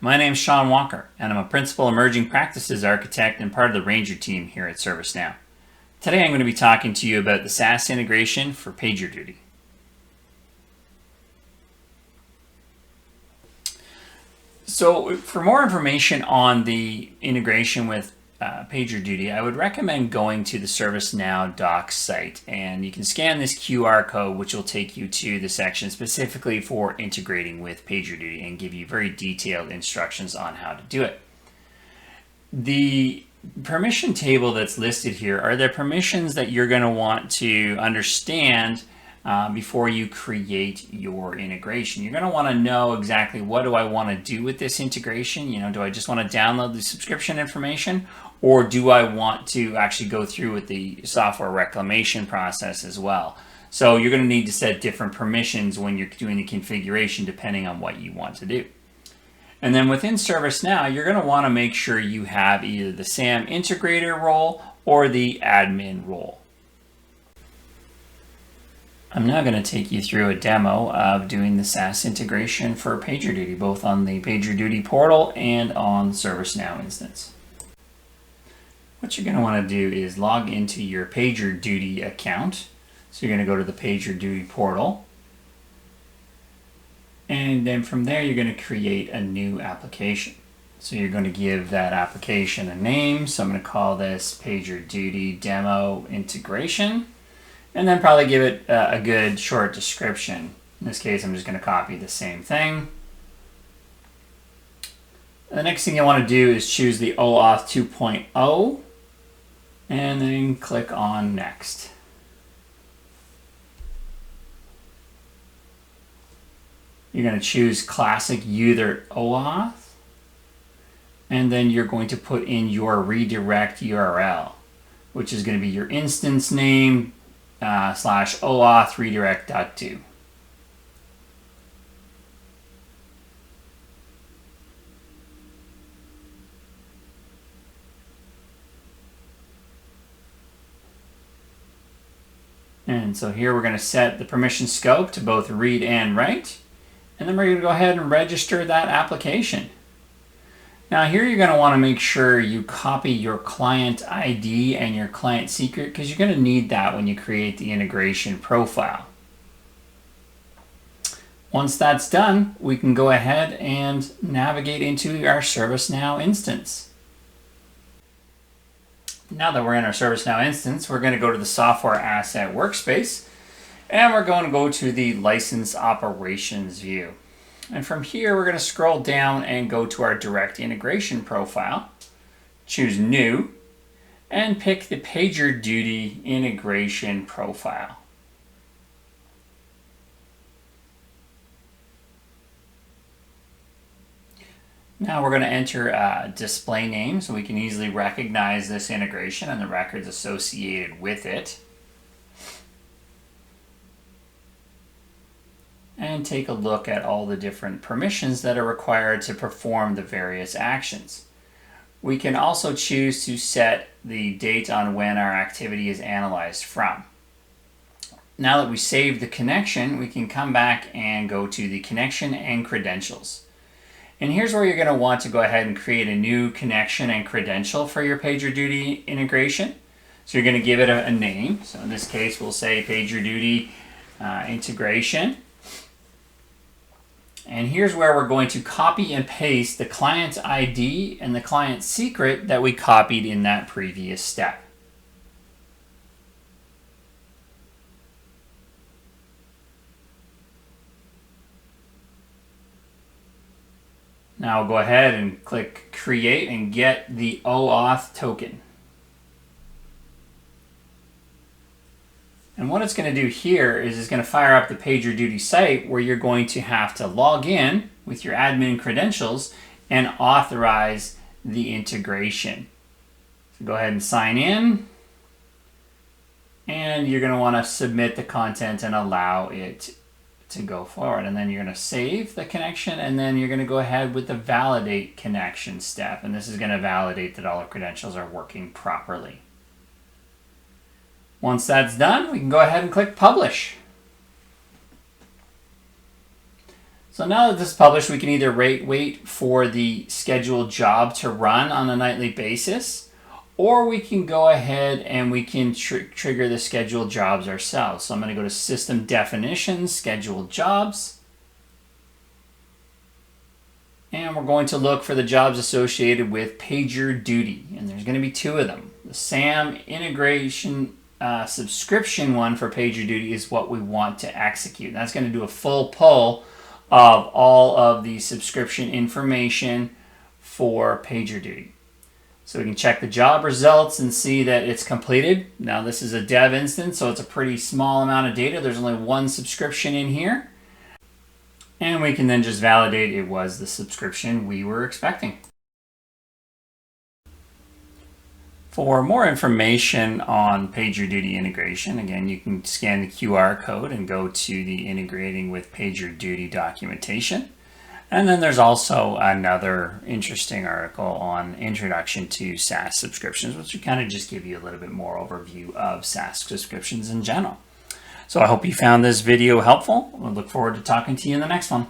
My name's Sean Walker, and I'm a Principal Emerging Practices Architect and part of the Ranger team here at ServiceNow. Today I'm going to be talking to you about the SaaS integration for PagerDuty. So for more information on the integration with PagerDuty, I would recommend going to the ServiceNow docs site, and you can scan this QR code, which will take you to the section specifically for integrating with PagerDuty and give you very detailed instructions on how to do it. The permission table that's listed here are the permissions that you're going to want to understand before you create your integration. You're going to want to know exactly what do I want to do with this integration. Do I just want to download the subscription information, or do I want to actually go through with the software reclamation process as well? So you're going to need to set different permissions when you're doing the configuration depending on what you want to do. And then within ServiceNow, you're going to want to make sure you have either the SAM integrator role or the admin role. I'm now going to take you through a demo of doing the SaaS integration for PagerDuty, both on the PagerDuty portal and on the ServiceNow instance. What you're going to want to do is log into your PagerDuty account. So you're going to go to the PagerDuty portal. And then from there, you're going to create a new application. So you're going to give that application a name. So I'm going to call this PagerDuty Demo Integration. And then probably give it a good short description. In this case, I'm just going to copy the same thing. The next thing you want to do is choose the OAuth 2.0 and then click on Next. You're going to choose Classic User OAuth, and then you're going to put in your redirect URL, which is going to be your instance name /OAuth redirect.do. And so here we're going to set the permission scope to both read and write. And then we're going to go ahead and register that application. Now here you're going to want to make sure you copy your client ID and your client secret, because you're going to need that when you create the integration profile. Once that's done, we can go ahead and navigate into our ServiceNow instance. Now that we're in our ServiceNow instance, we're going to go to the Software Asset Workspace, and we're going to go to the License Operations view. And from here, we're going to scroll down and go to our direct integration profile, choose New, and pick the PagerDuty integration profile. Now we're going to enter a display name so we can easily recognize this integration and the records associated with it. And take a look at all the different permissions that are required to perform the various actions. We can also choose to set the date on when our activity is analyzed from. Now that we saved the connection, we can come back and go to the connection and credentials. And here's where you're going to want to go ahead and create a new connection and credential for your PagerDuty integration. So you're going to give it a name. So in this case, we'll say PagerDuty integration. And here's where we're going to copy and paste the client ID and the client secret that we copied in that previous step. Now we'll go ahead and click Create and get the OAuth token. And what it's going to do here is it's going to fire up the PagerDuty site where you're going to have to log in with your admin credentials and authorize the integration. So go ahead and sign in. And you're going to want to submit the content and allow it to go forward. And then you're going to save the connection, and then you're going to go ahead with the validate connection step. And this is going to validate that all our credentials are working properly. Once that's done, we can go ahead and click Publish. So So now that this is published, we can either wait for the scheduled job to run on a nightly basis, or we can go ahead and we can trigger the scheduled jobs ourselves. So I'm going to go to System Definitions, Scheduled Jobs. And we're going to look for the jobs associated with PagerDuty. And there's going to be 2 of them. The SAM integration subscription one for PagerDuty is what we want to execute. And that's going to do a full pull of all of the subscription information for PagerDuty. So we can check the job results and see that it's completed. Now this is a dev instance, so it's a pretty small amount of data. There's only 1 subscription in here. And we can then just validate it was the subscription we were expecting. For more information on PagerDuty integration, again, you can scan the QR code and go to the Integrating with PagerDuty documentation. And then there's also another interesting article on Introduction to SaaS Subscriptions, which will kind of just give you a little bit more overview of SaaS subscriptions in general. So I hope you found this video helpful. I look forward to talking to you in the next one.